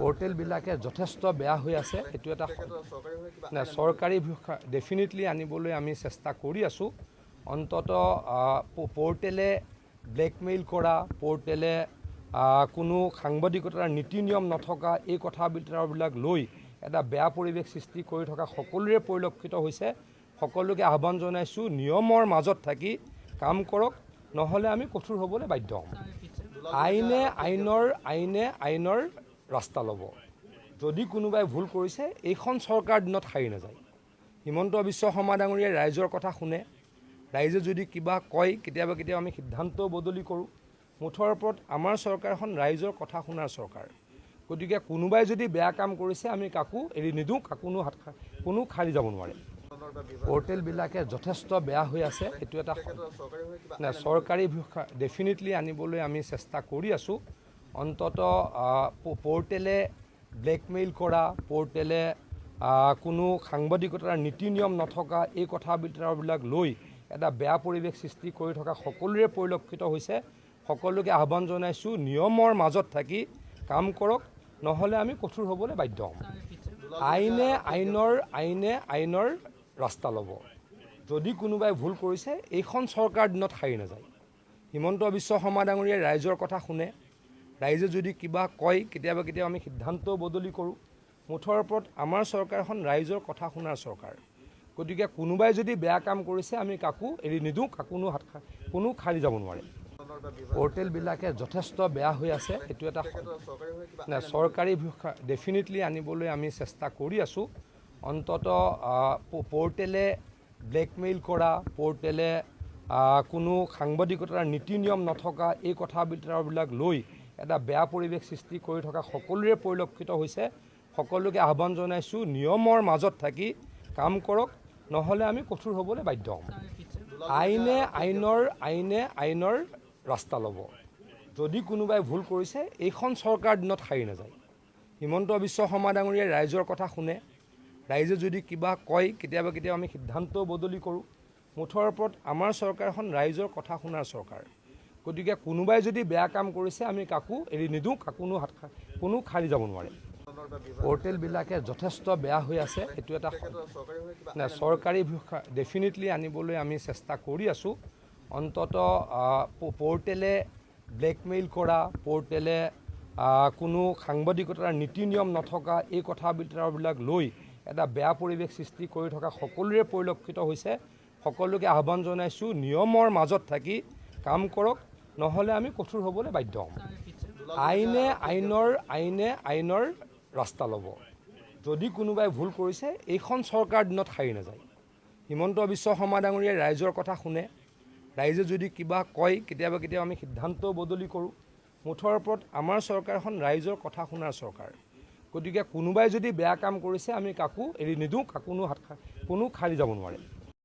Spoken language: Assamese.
পোৰ্টেলবিলাকে যথেষ্ট বেয়া হৈ আছে। এইটো এটা চৰকাৰী ডেফিনেটলি আনিবলৈ আমি চেষ্টা কৰি আছোঁ। অন্তত পোৰ্টেলে ব্লেকমেইল কৰা, পোৰ্টেলে কোনো সাংবাদিকতাৰ নীতি নিয়ম নথকা এই কথাবিলাক লৈ এটা বেয়া পৰিৱেশ সৃষ্টি কৰি থকা সকলোৰে পৰিলক্ষিত হৈছে। সকলোকে আহ্বান জনাইছোঁ, নিয়মৰ মাজত থাকি কাম কৰক, নহ'লে আমি কঠোৰ হ'বলৈ বাধ্য হ'ম। আইনে আইনৰ ৰাস্তা ল'ব। যদি কোনোবাই ভুল কৰিছে, এইখন চৰকাৰ দিনত সাৰি নাযায়। হিমন্ত বিশ্ব শৰ্মা ডাঙৰীয়াই ৰাইজৰ কথা শুনে। ৰাইজে যদি কিবা কয়, কেতিয়াবা আমি সিদ্ধান্তও বদলি কৰোঁ। মুঠৰ ওপৰত আমাৰ চৰকাৰখন ৰাইজৰ কথা শুনাৰ চৰকাৰ। গতিকে কোনোবাই যদি বেয়া কাম কৰিছে, আমি কাকো এৰি নিদিওঁ, কোনো খাৰি যাব নোৱাৰে। পোৰ্টেলবিলাকে যথেষ্ট বেয়া হৈ আছে। এইটো এটা চৰকাৰী ডেফিনেটলি আনিবলৈ আমি চেষ্টা কৰি আছোঁ। অন্তত পোৰ্টেলে ব্লেকমেইল কৰা, পোৰ্টেলে কোনো সাংবাদিকতাৰ নীতি নিয়ম নথকা এই কথাবিলাক লৈ এটা বেয়া পৰিৱেশ সৃষ্টি কৰি থকা সকলোৰে পৰিলক্ষিত হৈছে। সকলোকে আহ্বান জনাইছোঁ, নিয়মৰ মাজত থাকি কাম কৰক, নহ'লে আমি কঠোৰ হ'বলৈ বাধ্য হ'ম। আইনে আইনৰ ৰাস্তা ল'ব। যদি কোনোবাই ভুল কৰিছে, এইখন চৰকাৰ দিনত সাৰি নাযায়। হিমন্ত বিশ্ব শৰ্মা ডাঙৰীয়াই ৰাইজৰ কথা শুনে। ৰাইজে যদি কিবা কয়, কেতিয়াবা আমি সিদ্ধান্তও বদলি কৰোঁ। মুঠৰ ওপৰত আমাৰ চৰকাৰখন ৰাইজৰ কথা শুনাৰ চৰকাৰ। গতিকে কোনোবাই যদি বেয়া কাম কৰিছে, আমি কাকো এৰি নিদিওঁ, কোনো খাৰি যাব নোৱাৰে। পোৰ্টেলবিলাকে যথেষ্ট বেয়া হৈ আছে। এইটো এটা চৰকাৰী ডেফিনেটলি আনিবলৈ আমি চেষ্টা কৰি আছোঁ। অন্তত পোৰ্টেলে ব্লেকমেইল কৰা, পোৰ্টেলে কোনো সাংবাদিকতাৰ নীতি নিয়ম নথকা এই কথাবিলাক লৈ এটা বেয়া পৰিৱেশ সৃষ্টি কৰি থকা সকলোৰে পৰিলক্ষিত হৈছে। সকলোকে আহ্বান জনাইছোঁ, নিয়মৰ মাজত থাকি কাম কৰক, নহ'লে আমি কঠোৰ হ'বলৈ বাধ্য হ'ম। আইনে আইনৰ ৰাস্তা ল'ব। যদি কোনোবাই ভুল কৰিছে, এইখন চৰকাৰ দিনত সাৰি নাযায়। হিমন্ত বিশ্ব শৰ্মা ডাঙৰীয়াই ৰাইজৰ কথা শুনে। ৰাইজে যদি কিবা কয়, কেতিয়াবা আমি সিদ্ধান্তও বদলি কৰোঁ। মুঠৰ ওপৰত আমাৰ চৰকাৰখন ৰাইজৰ কথা শুনাৰ চৰকাৰ। গতিকে কোনোবাই যদি বেয়া কাম কৰিছে, আমি কাকো এৰি নিদিওঁ, কোনো খাৰি যাব নোৱাৰে। পোৰ্টেলবিলাকে যথেষ্ট বেয়া হৈ আছে। এইটো এটা চৰকাৰী ডেফিনেটলি আনিবলৈ আমি চেষ্টা কৰি আছোঁ। অন্তত পোৰ্টেলে ব্লেকমেইল কৰা, পোৰ্টেলে কোনো সাংবাদিকতাৰ নীতি নিয়ম নথকা এই কথাবিলাক লৈ এটা বেয়া পৰিৱেশ সৃষ্টি কৰি থকা সকলোৰে পৰিলক্ষিত হৈছে। সকলোকে আহ্বান জনাইছোঁ, নিয়মৰ মাজত থাকি কাম কৰক, নহ'লে আমি কঠোৰ হ'বলৈ বাধ্য হ'ম। আইনে আইনৰ ৰাস্তা ল'ব। যদি কোনোবাই ভুল কৰিছে, এইখন চৰকাৰ দিনত সাৰি নাযায়। হিমন্ত বিশ্ব শৰ্মা ডাঙৰীয়াই ৰাইজৰ কথা শুনে। ৰাইজে যদি কিবা কয়, কেতিয়াবা আমি সিদ্ধান্তও বদলি কৰোঁ। মুঠৰ ওপৰত আমাৰ চৰকাৰখন ৰাইজৰ কথা শুনাৰ চৰকাৰ। গতিকে কোনোবাই যদি বেয়া কাম কৰিছে, আমি কাকো এৰি নিদিওঁ, কোনো খাৰি যাব নোৱাৰে।